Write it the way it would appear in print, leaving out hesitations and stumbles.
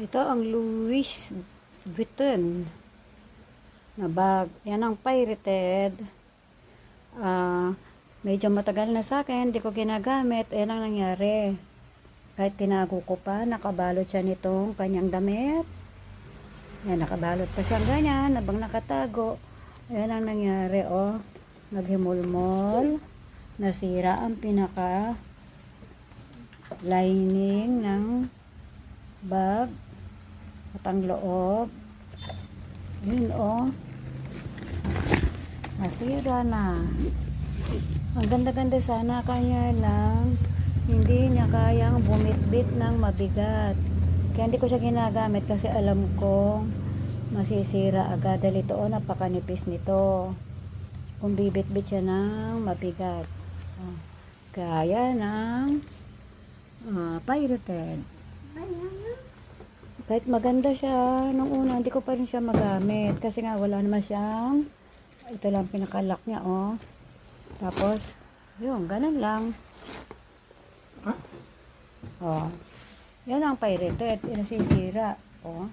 Ito ang Louis Vuitton na bag. Yan ang pirated. Medyo matagal na sa akin, hindi ko ginagamit. Yan ang nangyari. Kahit tinago ko pa, nakabalot siya nitong kanyang damit. Yan, nakabalot pa siyang ganyan, habang nakatago. Yan ang nangyari, oh. Naghimulmol. Nasira ang pinaka lining ng bag at ang loob. Yun, oh. Nasira na. Ang ganda-ganda sana, kanya lang hindi niya kayang bumitbit ng mabigat. Kaya hindi ko siya ginagamit kasi alam ko masisira agad. Dahil ito, oh, napakanipis nito. Kung bibit-bit siya ng mabigat. Oh. Kaya ng pirated. Kahit maganda siya, nung una, hindi ko pa rin siya magamit. Kasi nga, wala naman siyang, ito lang pinakalock niya, oh. Tapos, yun, ganun lang. Oh. Yan ang pirated, nasisira, oh.